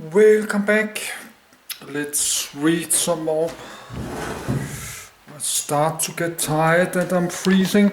Welcome back. Let's read some more. I start to get tired and I'm freezing.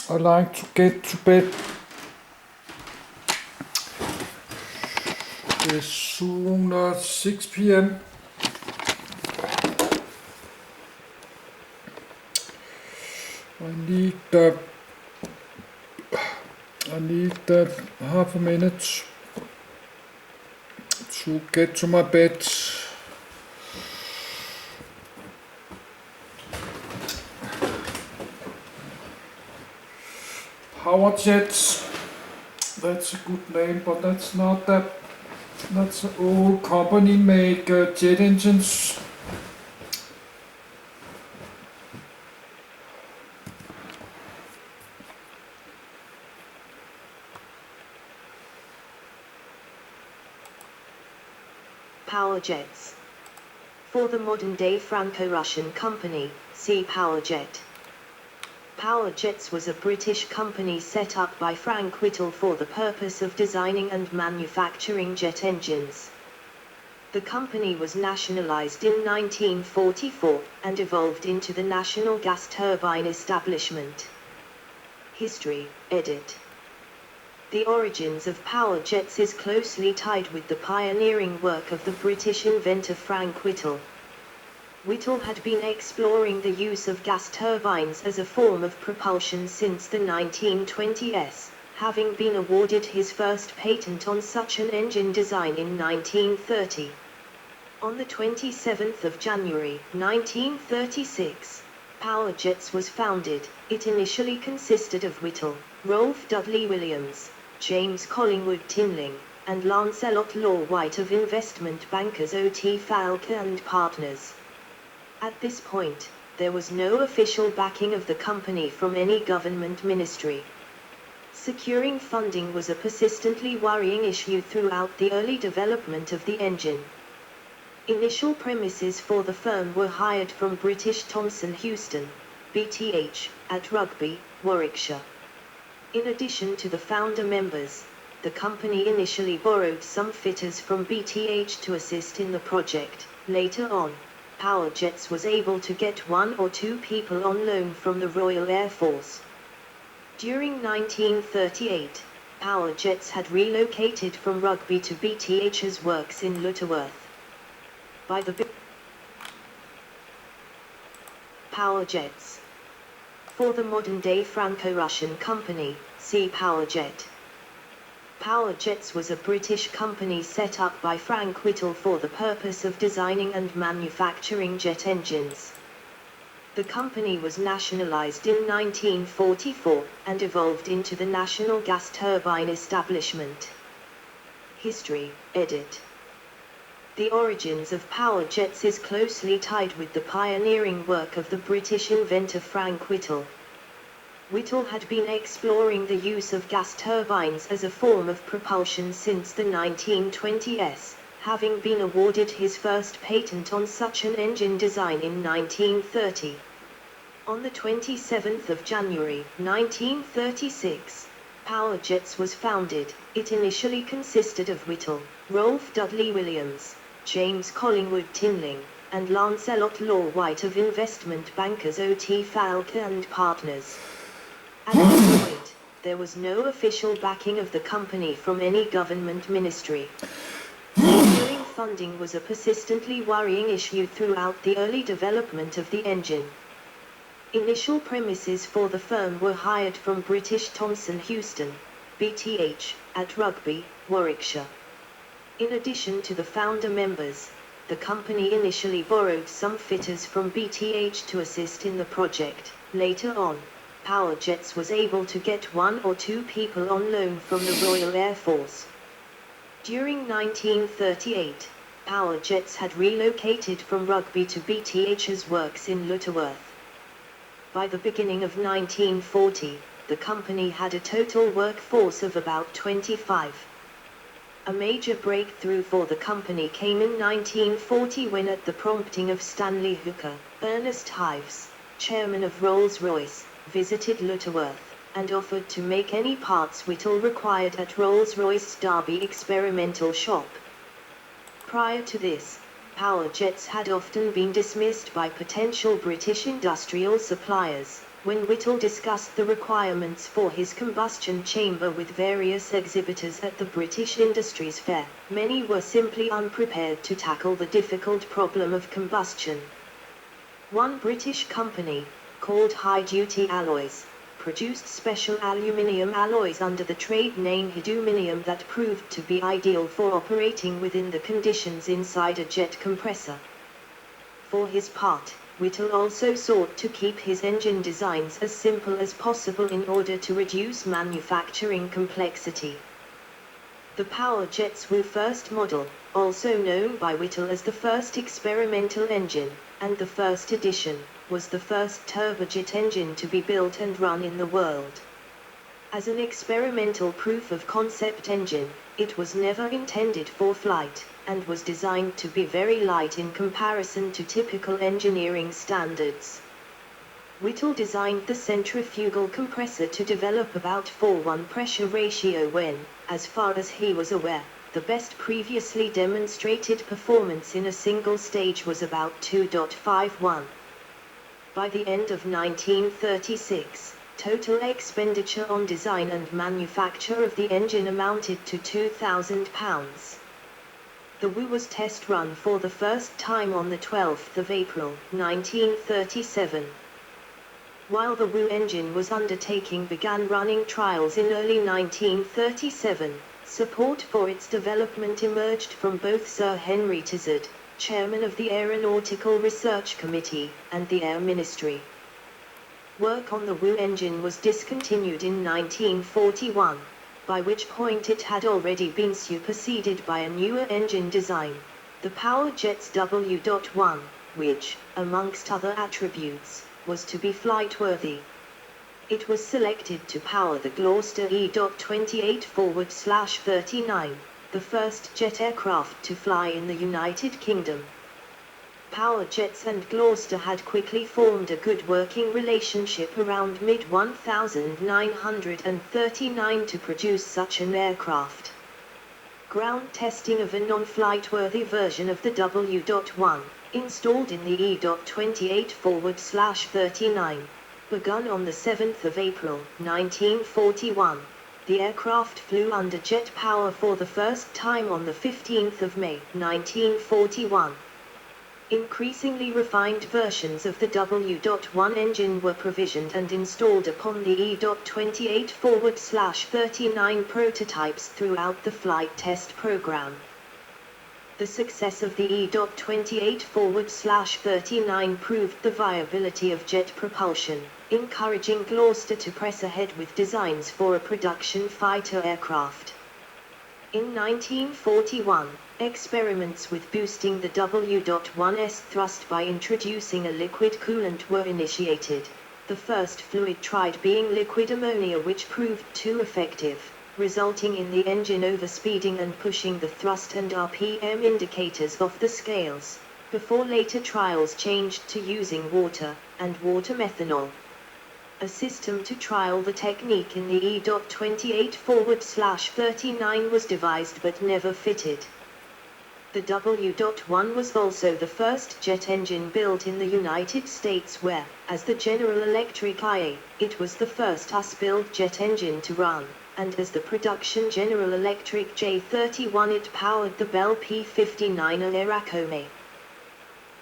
I like to get to bed. It's soon 6 p.m. I need half a minute to get to my bed. Power jets. That's a good name, but that's not that. That's an old company make jet engines. Power jets. For the modern-day Franco-Russian company, see Power Jet. Power Jets was a British company set up by Frank Whittle for the purpose of designing and manufacturing jet engines. The company was nationalised in 1944 and evolved into the National Gas Turbine Establishment. History, edit. The origins of power jets is closely tied with the pioneering work of the British inventor Frank Whittle. Whittle had been exploring the use of gas turbines as a form of propulsion since the 1920s, having been awarded his first patent on such an engine design in 1930. On the 27th of January, 1936, Power Jets was founded. It initially consisted of Whittle, Rolf Dudley Williams, James Collingwood Tinling, and Lancelot Law White of investment bankers O.T. Falke and Partners. At this point, there was no official backing of the company from any government ministry. Securing funding was a persistently worrying issue throughout the early development of the engine. Initial premises for the firm were hired from British Thomson Houston, BTH, at Rugby, Warwickshire. In addition to the founder members, the company initially borrowed some fitters from BTH to assist in the project. Later on, Power Jets was able to get 1 or 2 people on loan from the Royal Air Force. During 1938, Power Jets had relocated from Rugby to BTH's works in Lutterworth. By the Power Jets. For the modern-day Franco-Russian company, see Power Jet. Power Jets was a British company set up by Frank Whittle for the purpose of designing and manufacturing jet engines. The company was nationalised in 1944 and evolved into the National Gas Turbine Establishment. History, edit. The origins of power jets is closely tied with the pioneering work of the British inventor Frank Whittle. Whittle had been exploring the use of gas turbines as a form of propulsion since the 1920s, having been awarded his first patent on such an engine design in 1930. On the 27th of January, 1936, Power Jets was founded. It initially consisted of Whittle, Rolf Dudley Williams, James Collingwood Tinling, and Lancelot Law White of investment bankers O.T. Falke and Partners. At this point, there was no official backing of the company from any government ministry. Securing funding was a persistently worrying issue throughout the early development of the engine. Initial premises for the firm were hired from British Thomson Houston, BTH, at Rugby, Warwickshire. In addition to the founder members, the company initially borrowed some fitters from BTH to assist in the project. Later on, Power Jets was able to get 1 or 2 people on loan from the Royal Air Force. During 1938, Power Jets had relocated from Rugby to BTH's works in Lutterworth. By the beginning of 1940, the company had a total workforce of about 25. A major breakthrough for the company came in 1940 when, at the prompting of Stanley Hooker, Ernest Hives, chairman of Rolls-Royce, visited Lutterworth, and offered to make any parts Whittle required at Rolls-Royce's Derby experimental shop. prior to this, power jets had often been dismissed by potential British industrial suppliers. When Whittle discussed the requirements for his combustion chamber with various exhibitors at the British Industries Fair, many were simply unprepared to tackle the difficult problem of combustion. One British company, called High Duty Alloys, produced special aluminium alloys under the trade name Hyduminium that proved to be ideal for operating within the conditions inside a jet compressor. For his part, Whittle also sought to keep his engine designs as simple as possible in order to reduce manufacturing complexity. The Power Jet's WU first model, also known by Whittle as the first experimental engine, and the first edition, was the first turbojet engine to be built and run in the world. As an experimental proof of concept engine, it was never intended for flight, and was designed to be very light in comparison to typical engineering standards. Whittle designed the centrifugal compressor to develop about 4:1 pressure ratio when, as far as he was aware, the best previously demonstrated performance in a single stage was about 2.51. By the end of 1936, total expenditure on design and manufacture of the engine amounted to £2,000. The WU was test run for the first time on the 12th of April, 1937. While the WU engine was undertaking began running trials in early 1937, support for its development emerged from both Sir Henry Tizard, chairman of the Aeronautical Research Committee, and the Air Ministry. Work on the WU engine was discontinued in 1941, by which point it had already been superseded by a newer engine design, the Power Jet's W.1, which, amongst other attributes, was to be flight-worthy. It was selected to power the Gloucester E.28/39, the first jet aircraft to fly in the United Kingdom. Power Jets and Gloucester had quickly formed a good working relationship around mid-1939 to produce such an aircraft. Ground testing of a non-flight-worthy version of the W.1, installed in the E.28/39, begun on the 7th of April, 1941. The aircraft flew under jet power for the first time on the 15th of May, 1941. Increasingly refined versions of the W.1 engine were provisioned and installed upon the E.28/39 prototypes throughout the flight test program. The success of the E.28/39 proved the viability of jet propulsion, encouraging Gloucester to press ahead with designs for a production fighter aircraft. In 1941, experiments with boosting the W.1's thrust by introducing a liquid coolant were initiated. The first fluid tried being liquid ammonia, which proved too effective, resulting in the engine overspeeding and pushing the thrust and RPM indicators off the scales, before later trials changed to using water, and water methanol. A system to trial the technique in the E.28/39 was devised but never fitted. The W.1 was also the first jet engine built in the United States where, as the General Electric IA, it was the first US-built jet engine to run, and as the production General Electric J31 it powered the Bell P-59 Aeracomb.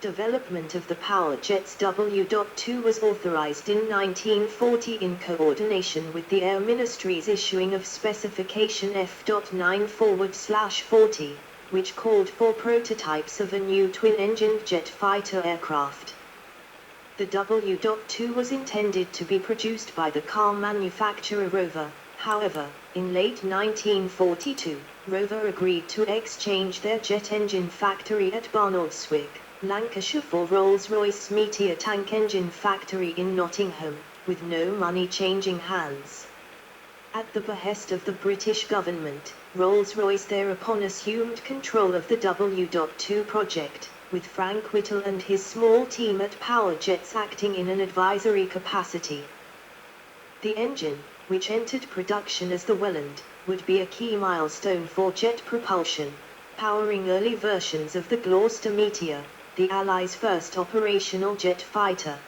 Development of the Power Jet's W.2 was authorized in 1940 in coordination with the Air Ministry's issuing of Specification F.9/40, which called for prototypes of a new twin-engined jet fighter aircraft. The W.2 was intended to be produced by the car manufacturer Rover. However, in late 1942, Rover agreed to exchange their jet engine factory at Barnoldswick, Lancashire for Rolls-Royce's Meteor tank engine factory in Nottingham, with no money changing hands. At the behest of the British government, Rolls-Royce thereupon assumed control of the W.2 project, with Frank Whittle and his small team at Power Jets acting in an advisory capacity. The engine, which entered production as the Welland, would be a key milestone for jet propulsion. powering early versions of the Gloucester Meteor, the Allies' first operational jet fighter.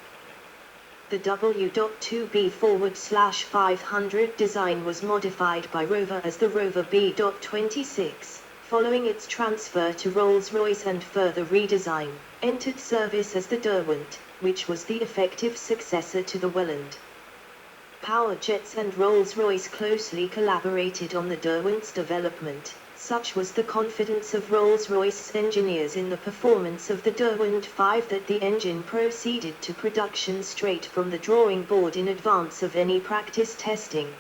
The W.2B/500 design was modified by Rover as the Rover B.26, following its transfer to Rolls-Royce and further redesign, entered service as the Derwent, which was the effective successor to the Welland. Powerjets and Rolls-Royce closely collaborated on the Derwent's development. Such was the confidence of Rolls-Royce's engineers in the performance of the Derwent 5 that the engine proceeded to production straight from the drawing board in advance of any practice testing.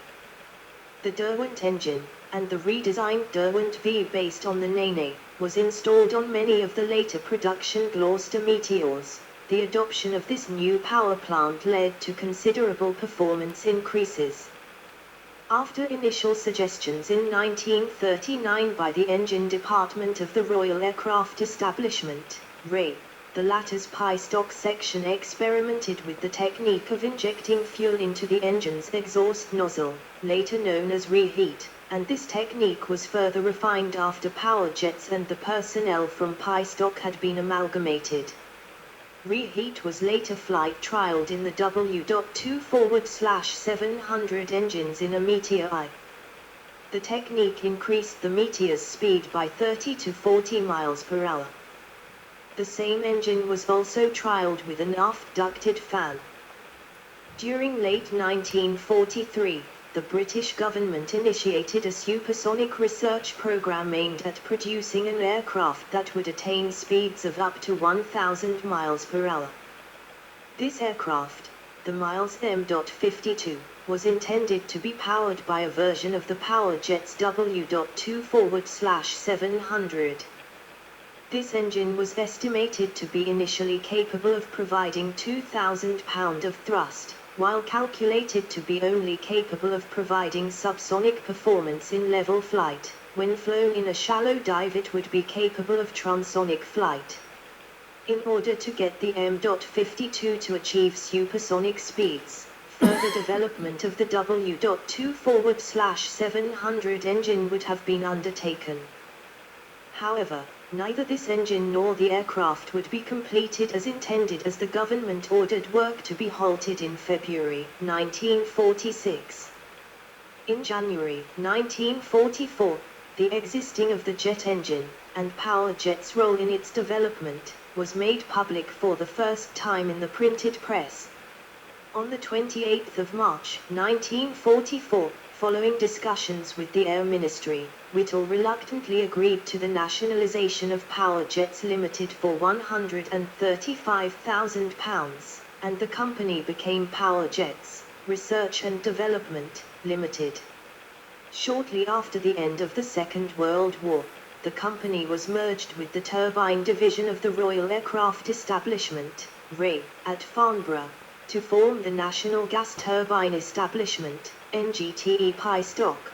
The Derwent engine, and the redesigned Derwent V based on the Nene, was installed on many of the later production Gloucester Meteors. The adoption of this new power plant led to considerable performance increases. After initial suggestions in 1939 by the engine department of the Royal Aircraft Establishment, RAE, the latter's pie stock section experimented with the technique of injecting fuel into the engine's exhaust nozzle, later known as reheat, and this technique was further refined after Powerjets and the personnel from pie stock had been amalgamated. Reheat was later flight trialed in the W.2/700 engines in a Meteor I. The technique increased the Meteor's speed by 30 to 40 miles per hour. The same engine was also trialed with an aft-ducted fan. During late 1943, the British government initiated a supersonic research program aimed at producing an aircraft that would attain speeds of up to 1,000 miles per hour. This aircraft, the Miles M.52, was intended to be powered by a version of the Powerjet's W.2/700. This engine was estimated to be initially capable of providing 2,000 pounds of thrust, while calculated to be only capable of providing subsonic performance in level flight. When flown in a shallow dive it would be capable of transonic flight. In order to get the M.52 to achieve supersonic speeds, further development of the W.2/700 engine would have been undertaken. However, neither this engine nor the aircraft would be completed as intended, as the government ordered work to be halted in February 1946. In January 1944, the existing of the jet engine, and Powerjet's role in its development, was made public for the first time in the printed press. On the 28th of March 1944, following discussions with the Air Ministry, Whittle reluctantly agreed to the nationalisation of Powerjets Limited for £135,000, and the company became Powerjets, Research and Development, Limited. Shortly after the end of the Second World War, the company was merged with the turbine division of the Royal Aircraft Establishment, RAE, at Farnborough, to form the National Gas Turbine Establishment, NGTE Pie Stock.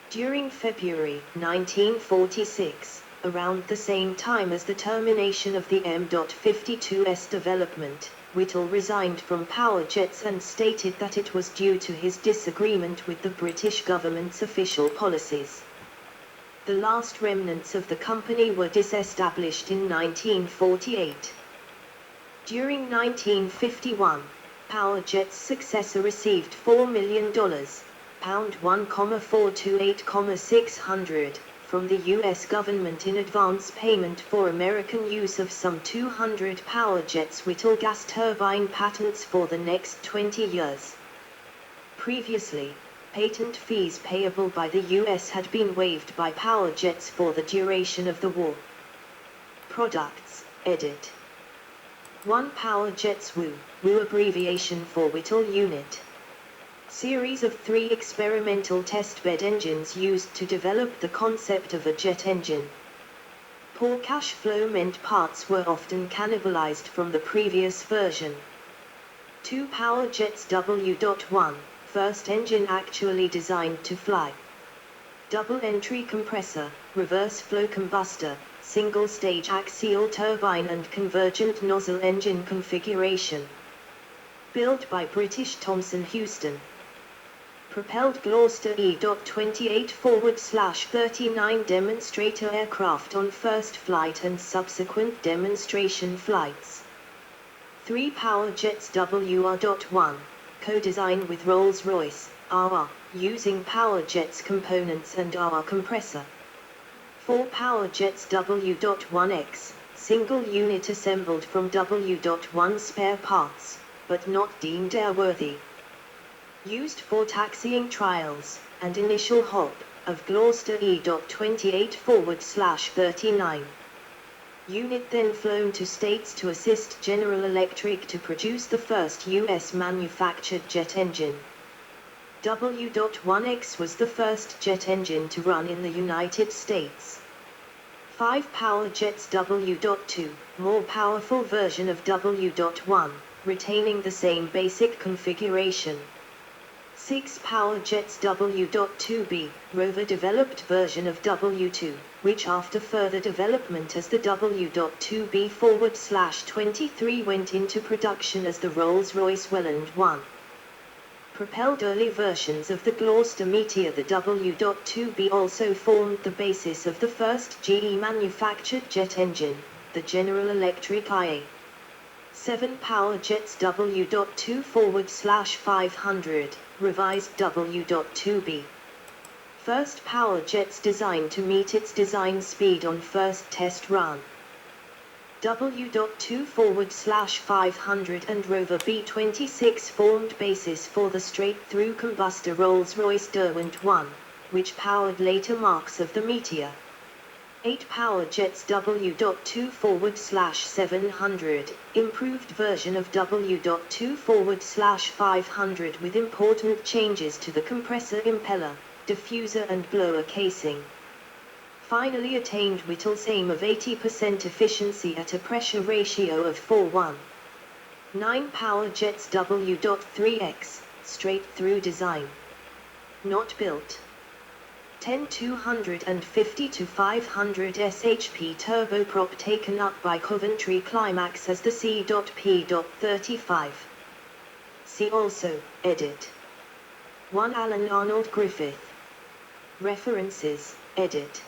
During February 1946, around the same time as the termination of the M.52's development, Whittle resigned from Powerjets and stated that it was due to his disagreement with the British government's official policies. The last remnants of the company were disestablished in 1948. During 1951, Powerjet's successor received $4 million, £1,428,600, from the US government in advance payment for American use of some 200 Powerjet's Whittle gas turbine patents for the next 20 years. Previously, patent fees payable by the US had been waived by Powerjets for the duration of the war. Products, edit. 1 Powerjet's WU abbreviation for Whittle Unit. Series of 3 experimental testbed engines used to develop the concept of a jet engine. Poor cash flow meant parts were often cannibalized from the previous version. 2 Powerjets W.1, first engine actually designed to fly. Double entry compressor, reverse flow combustor, single stage axial turbine and convergent nozzle engine configuration. Built by British Thomson Houston. propelled Gloucester E.28/39 demonstrator aircraft on first flight and subsequent demonstration flights. 3 power jets WR.1, co-designed with Rolls-Royce, AWA, using power jets components and AWA compressor. 4 power jets W.1X, single unit assembled from W.1 spare parts, but not deemed airworthy. Used for taxiing trials, and initial hop, of Gloucester E.28/39. Unit then flown to States to assist General Electric to produce the first U.S. manufactured jet engine. W.1X was the first jet engine to run in the United States. 5 power jets W.2, more powerful version of W.1, retaining the same basic configuration. 6 power jets W.2B, rover-developed version of W2, which after further development as the W.2B/23 went into production as the Rolls-Royce Welland 1. Propelled early versions of the Gloucester Meteor. The W.2B also formed the basis of the first GE manufactured jet engine, the General Electric IA. 7 power jets W.2/500, revised W.2B. First power jets designed to meet its design speed on first test run. W.2/500 and Rover B-26 formed basis for the straight-through combustor Rolls-Royce Derwent 1, which powered later marks of the Meteor. 8 power jets W.2/700, improved version of W.2/500 with important changes to the compressor impeller, diffuser and blower casing. Finally attained Whittle's aim of 80% efficiency at a pressure ratio of 4:1. 9 power jets W.3X, straight-through design. Not built. 10 250-500 shp turboprop taken up by Coventry Climax as the C.P.35. See also, edit. 1 Alan Arnold Griffith. References, edit.